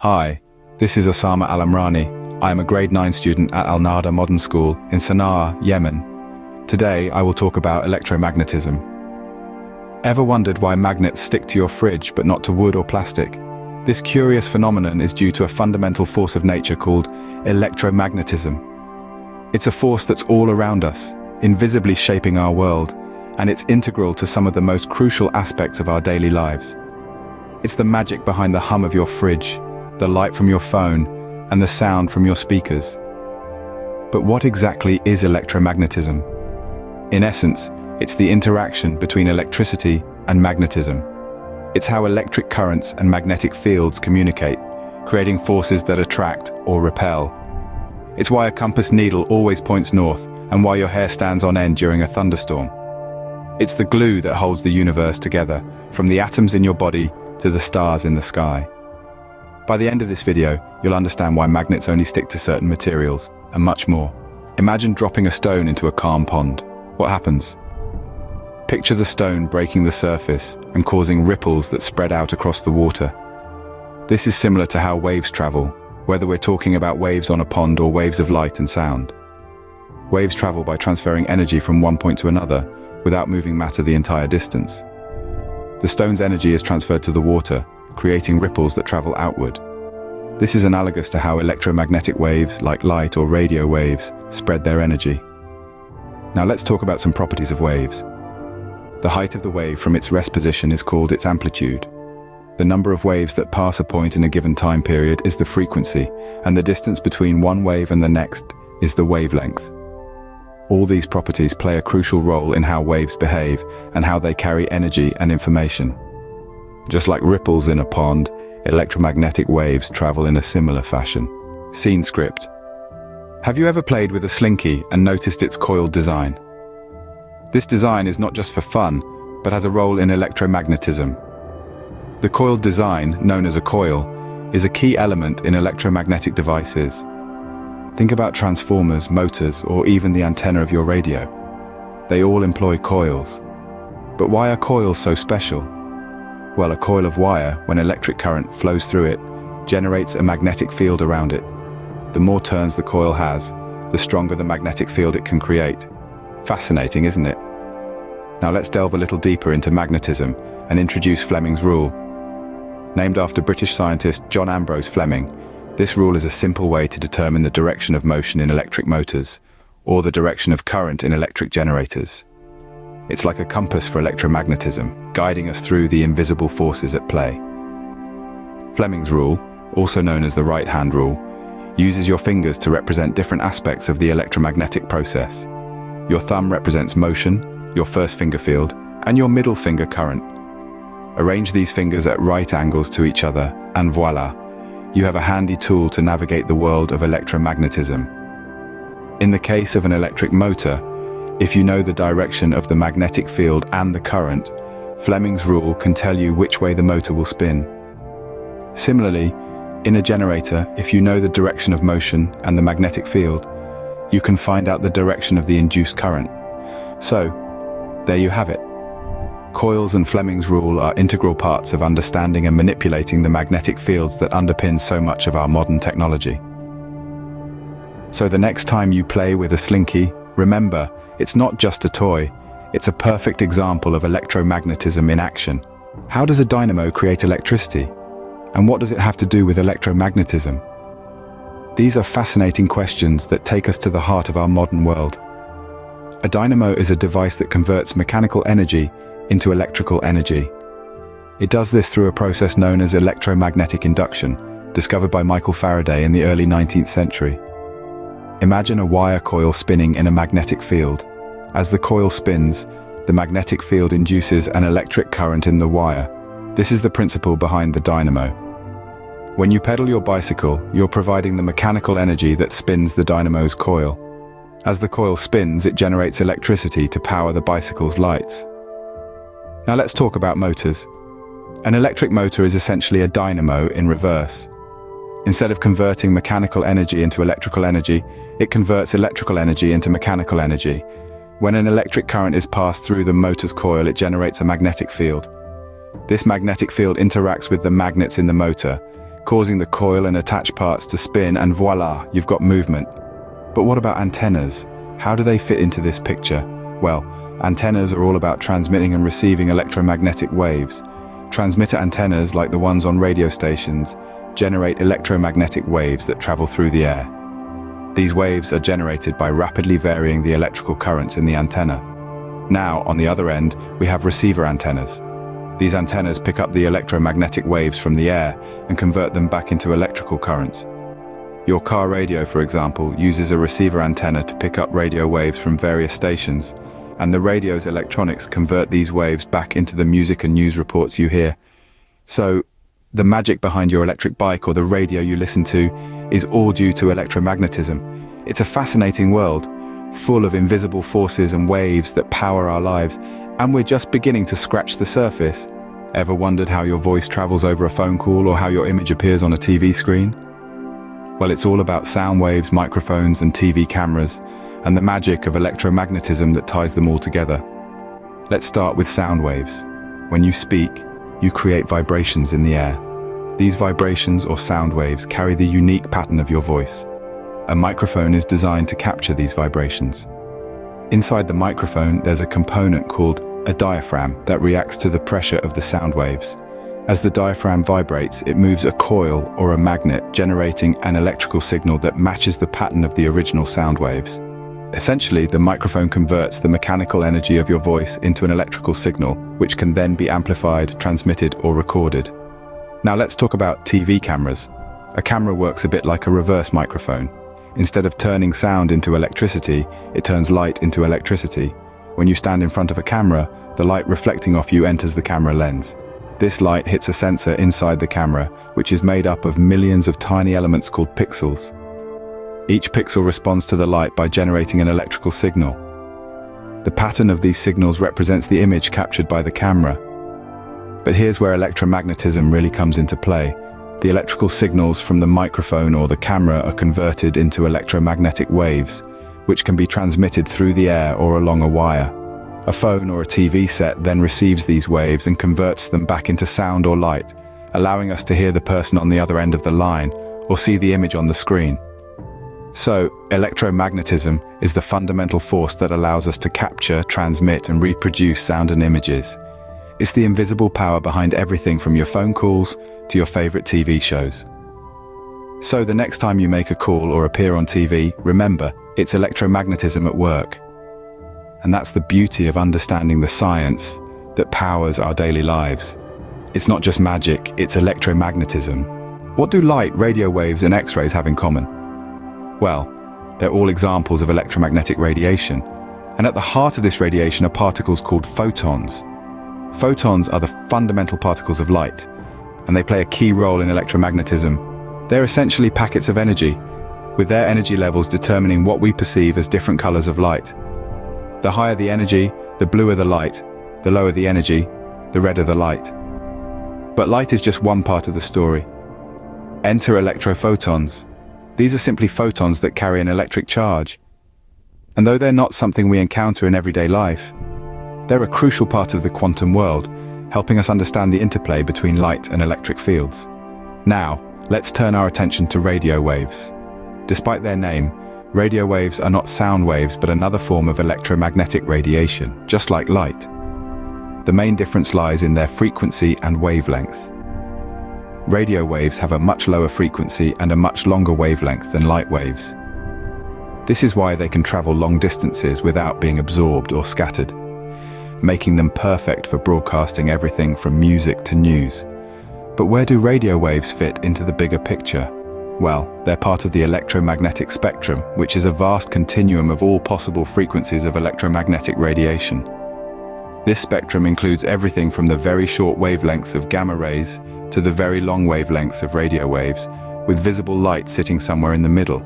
Hi, this is Osama Al-Amrani. I am a grade 9 student at Al-Nada Modern School in Sana'a, Yemen. Today I will talk about electromagnetism. Ever wondered why magnets stick to your fridge but not to wood or plastic? This curious phenomenon is due to a fundamental force of nature called electromagnetism. It's a force that's all around us, invisibly shaping our world, and it's integral to some of the most crucial aspects of our daily lives. It's the magic behind the hum of your fridge, the light from your phone, and the sound from your speakers. But what exactly is electromagnetism? In essence, it's the interaction between electricity and magnetism. It's how electric currents and magnetic fields communicate, creating forces that attract or repel. It's why a compass needle always points north, and why your hair stands on end during a thunderstorm. It's the glue that holds the universe together, from the atoms in your body to the stars in the sky. By the end of this video, you'll understand why magnets only stick to certain materials, and much more. Imagine dropping a stone into a calm pond. What happens? Picture the stone breaking the surface and causing ripples that spread out across the water. This is similar to how waves travel, whether we're talking about waves on a pond or waves of light and sound. Waves travel by transferring energy from one point to another, without moving matter the entire distance. The stone's energy is transferred to the water, creating ripples that travel outward. This is analogous to how electromagnetic waves, like light or radio waves, spread their energy. Now let's talk about some properties of waves. The height of the wave from its rest position is called its amplitude. The number of waves that pass a point in a given time period is the frequency, and the distance between one wave and the next is the wavelength. All these properties play a crucial role in how waves behave and how they carry energy and information. Just like ripples in a pond, electromagnetic waves travel in a similar fashion. Scene script. Have you ever played with a slinky and noticed its coiled design? This design is not just for fun, but has a role in electromagnetism. The coiled design, known as a coil, is a key element in electromagnetic devices. Think about transformers, motors, or even the antenna of your radio. They all employ coils. But why are coils so special? Well, a coil of wire, when electric current flows through it, generates a magnetic field around it. The more turns the coil has, the stronger the magnetic field it can create. Fascinating, isn't it? Now let's delve a little deeper into magnetism and introduce Fleming's rule. Named after British scientist John Ambrose Fleming, this rule is a simple way to determine the direction of motion in electric motors, or the direction of current in electric generators. It's like a compass for electromagnetism, guiding us through the invisible forces at play. Fleming's rule, also known as the right-hand rule, uses your fingers to represent different aspects of the electromagnetic process. Your thumb represents motion, your first finger field, and your middle finger current. Arrange these fingers at right angles to each other, and voila, you have a handy tool to navigate the world of electromagnetism. In the case of an electric motor, if you know the direction of the magnetic field and the current, Fleming's rule can tell you which way the motor will spin. Similarly, in a generator, if you know the direction of motion and the magnetic field, you can find out the direction of the induced current. So, there you have it. Coils and Fleming's rule are integral parts of understanding and manipulating the magnetic fields that underpin so much of our modern technology. So the next time you play with a slinky, remember, it's not just a toy, it's a perfect example of electromagnetism in action. How does a dynamo create electricity? And what does it have to do with electromagnetism? These are fascinating questions that take us to the heart of our modern world. A dynamo is a device that converts mechanical energy into electrical energy. It does this through a process known as electromagnetic induction, discovered by Michael Faraday in the early 19th century. Imagine a wire coil spinning in a magnetic field. As the coil spins, the magnetic field induces an electric current in the wire. This is the principle behind the dynamo. When you pedal your bicycle, you're providing the mechanical energy that spins the dynamo's coil. As the coil spins, it generates electricity to power the bicycle's lights. Now let's talk about motors. An electric motor is essentially a dynamo in reverse. Instead of converting mechanical energy into electrical energy, it converts electrical energy into mechanical energy. When an electric current is passed through the motor's coil, it generates a magnetic field. This magnetic field interacts with the magnets in the motor, causing the coil and attached parts to spin, and voila, you've got movement. But what about antennas? How do they fit into this picture? Well, antennas are all about transmitting and receiving electromagnetic waves. Transmitter antennas, like the ones on radio stations, generate electromagnetic waves that travel through the air. These waves are generated by rapidly varying the electrical currents in the antenna. Now, on the other end, we have receiver antennas. These antennas pick up the electromagnetic waves from the air and convert them back into electrical currents. Your car radio, for example, uses a receiver antenna to pick up radio waves from various stations, and the radio's electronics convert these waves back into the music and news reports you hear. So, the magic behind your electric bike or the radio you listen to is all due to electromagnetism. It's a fascinating world, full of invisible forces and waves that power our lives, and we're just beginning to scratch the surface. Ever wondered how your voice travels over a phone call or how your image appears on a TV screen? Well, it's all about sound waves, microphones, and TV cameras, and the magic of electromagnetism that ties them all together. Let's start with sound waves. When you speak, you create vibrations in the air. These vibrations or sound waves carry the unique pattern of your voice. A microphone is designed to capture these vibrations. Inside the microphone, there's a component called a diaphragm that reacts to the pressure of the sound waves. As the diaphragm vibrates, it moves a coil or a magnet, generating an electrical signal that matches the pattern of the original sound waves. Essentially, the microphone converts the mechanical energy of your voice into an electrical signal, which can then be amplified, transmitted, or recorded. Now let's talk about TV cameras. A camera works a bit like a reverse microphone. Instead of turning sound into electricity, it turns light into electricity. When you stand in front of a camera, the light reflecting off you enters the camera lens. This light hits a sensor inside the camera, which is made up of millions of tiny elements called pixels. Each pixel responds to the light by generating an electrical signal. The pattern of these signals represents the image captured by the camera. But here's where electromagnetism really comes into play. The electrical signals from the microphone or the camera are converted into electromagnetic waves, which can be transmitted through the air or along a wire. A phone or a TV set then receives these waves and converts them back into sound or light, allowing us to hear the person on the other end of the line or see the image on the screen. So, electromagnetism is the fundamental force that allows us to capture, transmit, and reproduce sound and images. It's the invisible power behind everything from your phone calls to your favorite TV shows. So the next time you make a call or appear on TV, remember, it's electromagnetism at work. And that's the beauty of understanding the science that powers our daily lives. It's not just magic, it's electromagnetism. What do light, radio waves, and X-rays have in common? Well, they're all examples of electromagnetic radiation. And at the heart of this radiation are particles called photons. Photons are the fundamental particles of light, and they play a key role in electromagnetism. They're essentially packets of energy, with their energy levels determining what we perceive as different colors of light. The higher the energy, the bluer the light. The lower the energy, the redder the light. But light is just one part of the story. Enter electrophotons. These are simply photons that carry an electric charge. And though they're not something we encounter in everyday life, they're a crucial part of the quantum world, helping us understand the interplay between light and electric fields. Now, let's turn our attention to radio waves. Despite their name, radio waves are not sound waves but another form of electromagnetic radiation, just like light. The main difference lies in their frequency and wavelength. Radio waves have a much lower frequency and a much longer wavelength than light waves. This is why they can travel long distances without being absorbed or scattered, making them perfect for broadcasting everything from music to news. But where do radio waves fit into the bigger picture? Well, they're part of the electromagnetic spectrum, which is a vast continuum of all possible frequencies of electromagnetic radiation. This spectrum includes everything from the very short wavelengths of gamma rays to the very long wavelengths of radio waves, with visible light sitting somewhere in the middle.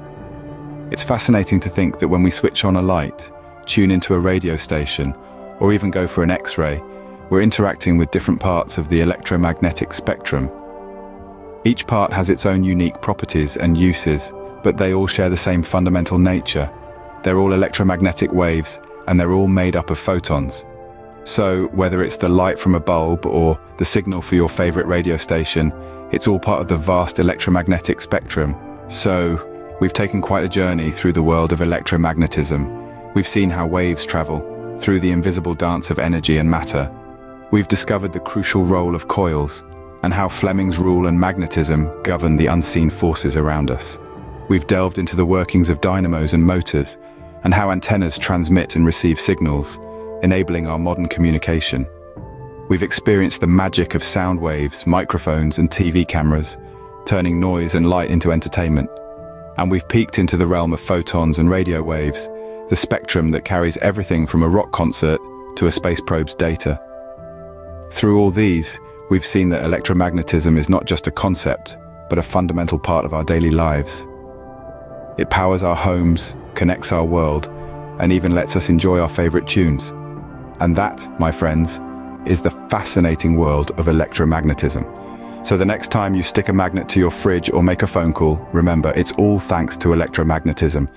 It's fascinating to think that when we switch on a light, tune into a radio station, or even go for an X-ray, we're interacting with different parts of the electromagnetic spectrum. Each part has its own unique properties and uses, but they all share the same fundamental nature. They're all electromagnetic waves, and they're all made up of photons. So, whether it's the light from a bulb or the signal for your favorite radio station, It's all part of the vast electromagnetic spectrum. So, we've taken quite a journey through the world of electromagnetism. We've seen how waves travel through the invisible dance of energy and matter. We've discovered the crucial role of coils and how Fleming's rule and magnetism govern the unseen forces around us. We've delved into the workings of dynamos and motors and how antennas transmit and receive signals, enabling our modern communication. We've experienced the magic of sound waves, microphones and TV cameras, turning noise and light into entertainment. And we've peeked into the realm of photons and radio waves, the spectrum that carries everything from a rock concert to a space probe's data. Through all these, we've seen that electromagnetism is not just a concept, but a fundamental part of our daily lives. It powers our homes, connects our world, and even lets us enjoy our favorite tunes. And that, my friends, is the fascinating world of electromagnetism. So the next time you stick a magnet to your fridge or make a phone call, remember, it's all thanks to electromagnetism.